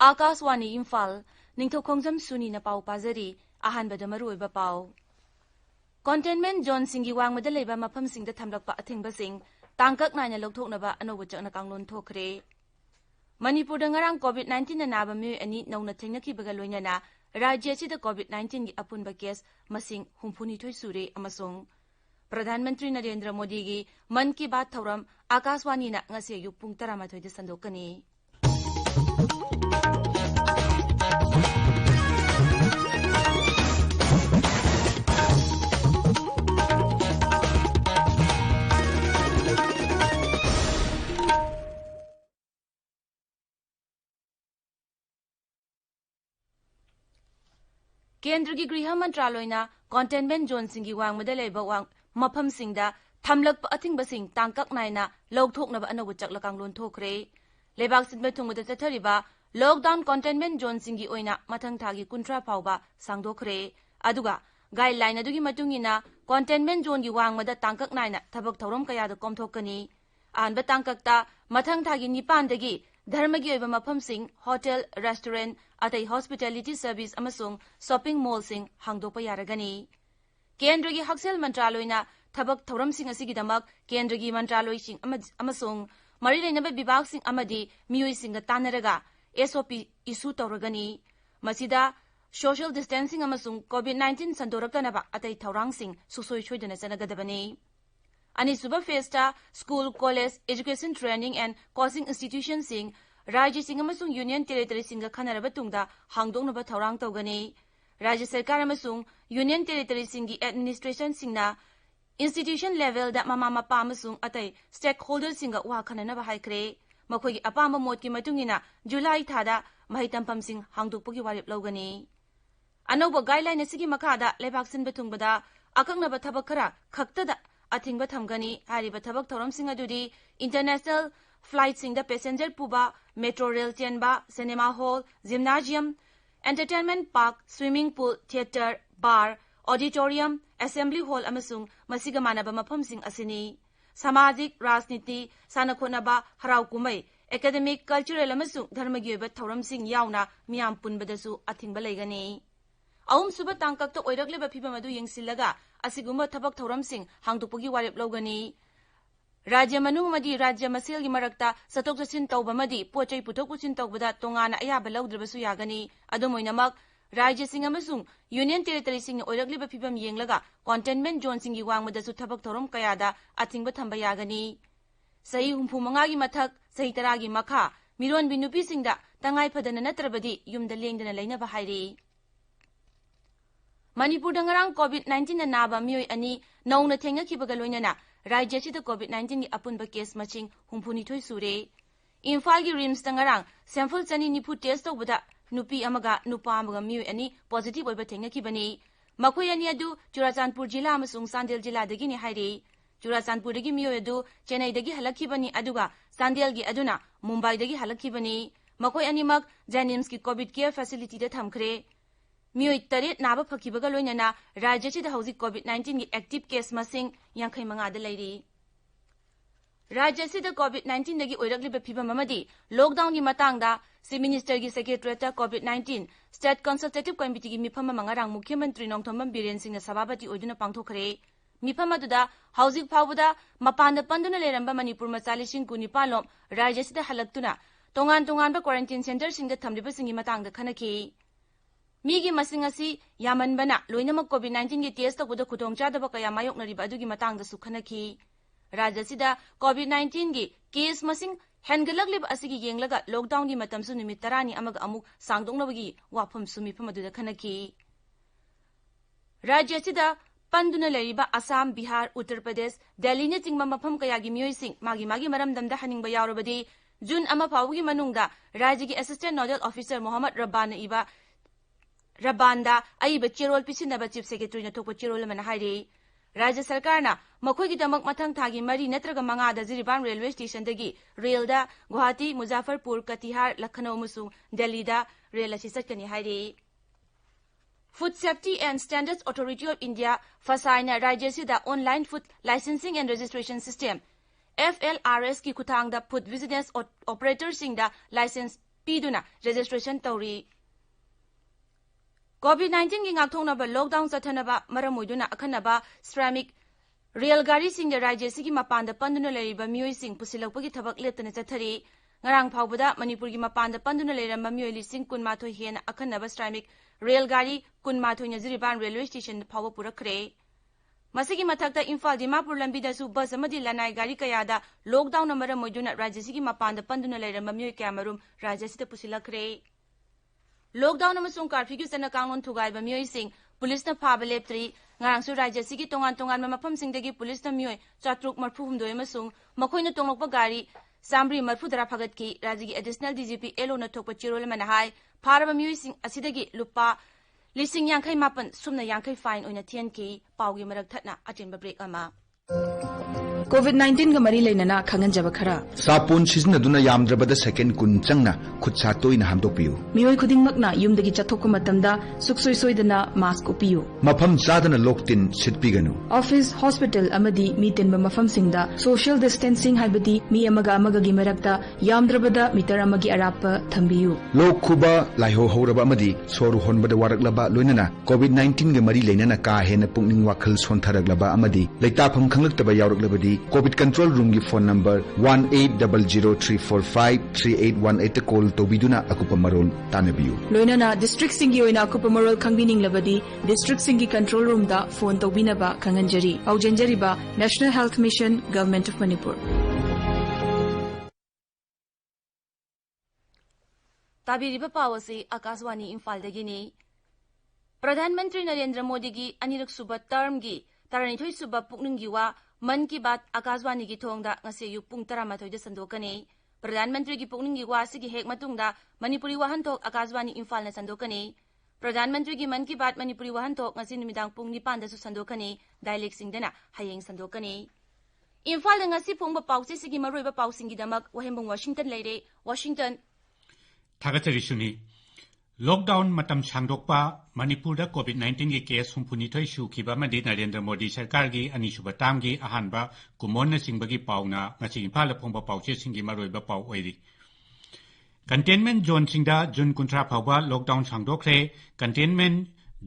Akaswani Imphal, Ningthoukhongjam Suni na pau pazari, ahanbada maruoiba pau. Containment zone singi wangmada leiba mafamsingda thamlakpa athingbasing, tangkak naina lokthoknaba anoba chakna kanglon thokre. Manipurda ngarang COVID-19 na naba miyoi ani nauna thengnakibaga loinana, rajya asida COVID-19 gi apunba case masing humphunithoi sure amasung. Pradhan Mantri Narendra Modi gi Man Ki Baat thauram Akaswani na ngasi ayuk pung 12 da sandokani. Kendra gi Griha Mantraloyna Containment Zone singi wangmada leiba wang mafamsingda thamlakpa athingbasing tangkak naina lokthoknaba anoba chakla kanglon thokre. Lebak sidma thungmada chathariba lockdown containment zone singi oina mathang thagi kuntra phawba sangdokre. Aduga guideline adugi matungina containment zone gi wangmada tangkak naina thabak thorom kayada komthokani. Anba tangkakta mathang thagi nipandagi dharmagi oiba mafamsing hotel, restaurant, atai hospitality service amasung shopping mall sing hangdokpa yaragani. Kendra gi Haksel Mantraloyna thabak thoram sing asigidamak Kendra gi Mantraloy sing amasung mari leinaba bibag sing amadi miyoi singa tanaraga SOP issue tawragani. Masida social distancing amasung COVID-19 sandoraktanaba atai thorang sing susoi choidana sanagadabani. Ani suba festa school, college, education training and coaching institutions sing Rajya sing amasung union territory singa khanaraba tungda hangdoknaba thorang tawgani. Rajya Sarkar amasung union territory singi administration singna institution level da mama mapa amasung atai stakeholders singa wa khananaba haikre. Makhoi apamba motki matungina July thada mahitampam sing hangdokpugi warip lawgani. Anoba guideline asigi makada lebak sin betungbada akaknaba thabak khara khaktada athingba thamgani. Hariba thabak thoram singa dudi international flight singda passenger puba, metro rail chenba, cinema hall, gymnasium, entertainment park, swimming pool, theater, bar, auditorium, assembly hall amasung masiga manaba mafamsing asini. Samajik, Rajniti, Sanakhonaba, Harau Kumai, academic, cultural amasung dharmagi oiba thoram sing yauna miyam punbadasu athingba leigani. Ahum suba tangkak to oirakleba phibam adu yengsillaga asigumba thabak thoram sing hangdokpugi warip lawgani. Rajya manung madi rajya maselgi marakta satok sasin tawba madi pochai puthok pusin tawbada tongana ayaba lawdrabasu yagani. Adumoinamak Rajya sing amasung union territory sing oirakleba phibam yenglaga containment zone singi wangmadasu thabak thorom kayada athingba thamba yagani. Sahi humphumanga gi mathak sahi tara gi makha miron binupi singda tangai phadana natrabadi yumda lengdana leinaba hairi. Manipur dangarang COVID-19 na naba miyoi ani nauna thengnakibaga loinana Rajya sida COVID-19 gi apunba case maching humphunithoi sure. Imphal gi rims dangarang sample chani nipu test tawbada nupi amaga nupa amaga miyoi ani positive oiba thengakibani. Makhoi ani adu Churachandpur jila amasung Sandel jila dagi ni hairi. Churachandpur dagi miyoi adu Chennai dagi halakibani aduga Sandel gi aduna Mumbai dagi halakibani. Makhoi animak Janims ki COVID care facility da thamkhre. Miyoi taret naba phakibaga loinana rajya sida hauzik COVID-19 gi active case masing 65 da leiri. Rajya sida COVID-19 dagi oirakliba phibam amadi lockdown gi matangda Chief Minister gi Secretariat COVID-19 State Consultative Committee gi mifam mangarang Mukhyamantri Nongthombam Biren Singh na sababati oiduna pangthokre. Mifam aduda hauzik phawda mapanda panduna leramba Manipur machali sing kunipalom rajya sida halaktuna tongan ba quarantine center singda thamliba singi matangda khanaki. Migi masing asi yamanbana loinamak COVID-19 gi test tawbada khutongchadaba kaya mayoknariba adugi matangda sukhanaki. Rajya sida COVID-19 gi case masing hengalakliba asigi yenglaga lockdown gi matamsu numit 10 ni amaga amuk sangdongnabagi wafam sumi pamaduda khanaki. Rajya sida panduna leriba Assam, Bihar, Uttar Pradesh, Delhi ne chingma mafam kaya gi miyoi sing magi maramdamda haningba yawrabadi June ama phawgi manungda rajya gi assistant nodal officer Muhammad Rabanda aiba chirol pisinaba chief secretary na thokpa chirol man hairi. Rajya Sarkar na makhoi gi damak mathang thagi mari natraga manga da Jiriban railway station dagi rail da Guwahati, Muzaffarpur, Katihar, Lucknow musung Delhi da rail asi satkani hairi. Food Safety and Standards Authority of India fasaina rajya sida online food licensing and registration system FLRS ki kuthangda food business operators singda license पीदुना registration तौरी COVID-19 की ngakthongnaba lockdown chathanaba maram oiduna akhanaba श्रमिक रेलगाड़ी सिंह राज्य सिगी मपान पंदुना लेरिबा मियोई Singh पुसिलकपगी थबक लेतना चथरी ngarang phawbada manipur gi mapanda panduna leiramba miyoi lising kunmathoi hena akhanaba श्रमिक रेलगाड़ी kunmathoi na jiriban railway station phawba purakre masigi mathakta Imphal Dimapur lambida su bus amadi lanai gari kayada lockdown amara moiduna राज्य सिगी mapanda panduna leiramba miyoi kamarum राज्य sita pusilakre lockdown amasung curfew gi sana kanglon thugaiba miyoi sing police न फाब लेप्त्री ngarang su राज्य सिगी tongan tongan mafam singdagi police न मियोय चात्रुक मरफु humdoi amasung मखोइना तोंगलकपा गाड़ी सामरी मरफु दरा फगत की राज्य की एडिशनल डीजीपी एलो न थोकपा चिरोल मन हाय फारबा मियोय सिंग असिदगी लुपा लिसिंग यांखै मापन सुमना यांखै फाइन ओइना थियन की पावगी मरक थतना अचिनबा ब्रेक अमा COVID-19 ga mari lainana khanganjaba khara sapon siznaduna yamdrabada second kun changna khutsa toina hamdokpiu miyoi khudingmakna yumdagi chathokku matamda suksoi soidana mask upiyu mafam chadana loktin sitpiganu office hospital amadi meeting mafam singda social distancing haibadi mi amaga gi marakta yamdrabada meter amagi arapa thambiyu lok khuba laiho horaba amadi soru honbada waraklaba loinana COVID-19 ga mari lainana ka hena pungning wakhal sontaraklaba amadi leitafam khanglaktaba yauraklabadi COVID control room ki phone number 180034538818 call tobiduna akupa marol tanabiu loinana district singi oina akupa marol khangbining labadi district singi control room da phone tobinaba khanganjari aujenjari ba National Health Mission Government of Manipur tabiriba pawasi akaswani Imphal dagini Pradhanmantri Narendra Modi gi anirak suba term gi taranithoi suba pukning gi wa मन की बात आकाशवाणी की थोंगदा ngase yu pung 12 de sandokani प्रधानमंत्री की पुकनिंग की वासी की हेक मतुंगदा मणिपुरी वाहनथोक आकाशवाणी इम्फाल न संदोकनी प्रधानमंत्री की मन की बात Manipuri वाहनथोक ngasi numitang pung 9 da su sandokani dialect singdana hayeng sandokani Imphal न ngasi phongba pawse sigi maroiba pawsingi damak Wahengbam Washington leire Washington थागतरी सुनी लॉकडाउन मतम सांगदोकपा मणिपुर दा कोविड-19 की केस हुंफुनिथoi सुखिबा मदि नरेंद्र मोदी सरकार की अनिसुबा तामगी अहानबा कुमोन सिंगबगी पाउना ngasi इम्फाल फोंबा पाउचे सिंगी मरोइबा पाउ ओइरि कंटेनमेंट जोन सिंगदा जुन कुंट्रा फावबा लॉकडाउन सांगदोखरे कंटेनमेंट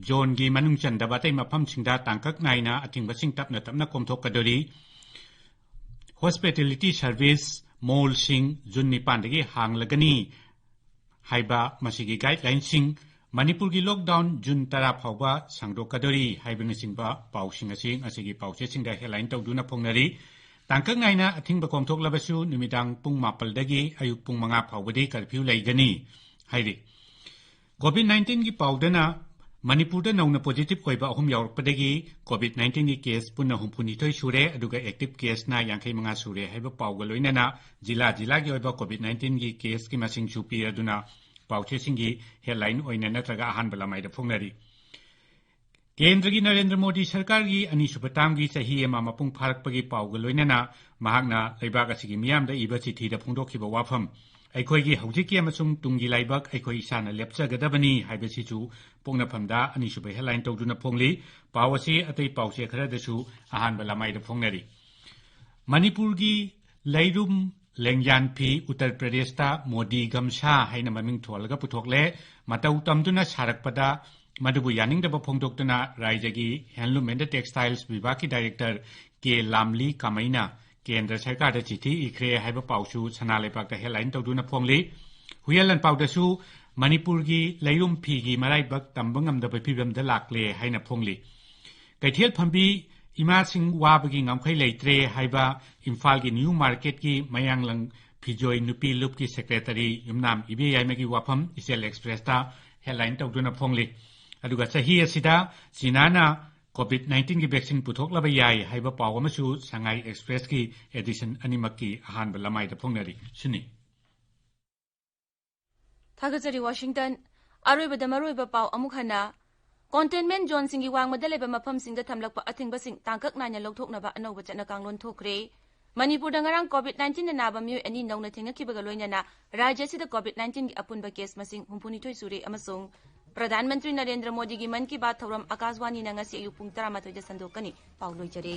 जोन की मनुंग चंदबा तै मफम सिंगदा तांकक नाइना अथिंगबा सिंग तपना तपना कोमथोकदोरी हॉस्पिटैलिटी सर्विस मॉल सिंग जुन निपानदगी हांगलगनी हाइबा मसिगी गाइडलाइन सिंग मणिपुर की लॉकडाउन जुन 10 फावबा सांगदोकदोरी हाइबन सिंगबा पाउसिंग असिंग असिगी पाउचे सिंगदा हेडलाइन तौदुना फोंगनरी तांकक नाइना अथिंगबा कोमथोकलबसु निमिदांग पुंग 9 दगी अयुक पुंग 5 फावबदी कर्फ्यू लैगनी हाइरि कोविड-19 की पाउदना मणिपुर दा नौना पॉजिटिव कोइबा अहुम यावरपदगी कोविड-19 की केस पुन्ना हुंफुनिथoi सुरे अदुगा एक्टिव केस ना 85 सुरे हाइबा पाउगा लोइनाना जिला की ओइबा कोविड-19 की केस की मसिंग सुपी अदुना पाउचे सिंगी हेडलाइन ओइना नत्रगा अहान बलामाइदा फोंगनरी केंद्र की नरेंद्र मोदी सरकार की अनिसुबा तामगी चाही एमा मपुंग फारकपगी पाउगा लोइनाना महागना लैबाग असिगी मियामदा इबा चिठीदा फोंदोखिबा वाफम अखोई हौजिकी अमसुंग तुंगी लाइबक अखोई इसाना लेपचगदबनी हाइबसिचु पोंगनफमदा अनिसुबा हेडलाइन तौदुना फोंगली पावसी अतै पाउचे खरदसु अहानबा लामाइदा फोंगनरी मणिपुर की लैरुम लेंगयान फी उत्तर प्रदेश ता मोदी गमसा हाइना ममिंग थोलगा पुथोकले मतौ तमदुना सारकपदा मदुबु यानिंगदबा फोंदोक्तुना राज्यगी हैंडलूम एंड टेक्सटाइल्स विभाग की डायरेक्टर के लामली कामैना केंद्र सरकार चिठी इख्रे हाइबा पाउसु सना लेपाक हेडलाइन तौदुना फोंगली हुयलन पाउदसु मणिपुर की लैरुम फी की मराइबक तंबंगमदबा फिबमदा लाक्ले हाइना फोंगली कैथेल फंबी इमा सिंह वाबगी ngamkhai leitre haiba Imphal की न्यू मार्केट की मयांगलंग फिजोई नुपी लुप की सेक्रेटरी युमनाम इबे याइमगी वाफम इसेल एक्सप्रेस ता हेडलाइन तौदुना फोंगली अदुगा सही असिदा सिनाना कोविड-19 की वैक्सीन पुथोकलबा याई हाइबा पाव अमसु संगाई एक्सप्रेस की एडिशन अनिमक्की अहानबा लमाइदा फोंगनरी सुनी थागजरी वाशिंगटन अरोइबदा मरोइबा पाव अमुखना कंटेनमेंट जोन सिंगी वांगमदा लेबा मफम सिंगदा थमलकपा अथिंगबा सिंग तांकक नाइना लौथोकनबा अनौबा चना कांगलोन थोखरे Manipur नgarang COVID-19 na naba miyoy ani nongna thengakhibaga loinana राज्य सिदा COVID-19 की अपुनबा केस मसिंग हुंफुनिथoi सुरे अमसुंग प्रधानमंत्री नरेंद्र मोदी की मन की बात थौरम आकाशवाणी नंगसी अयु पुंग 12 संदोकनी पाउलोइजरे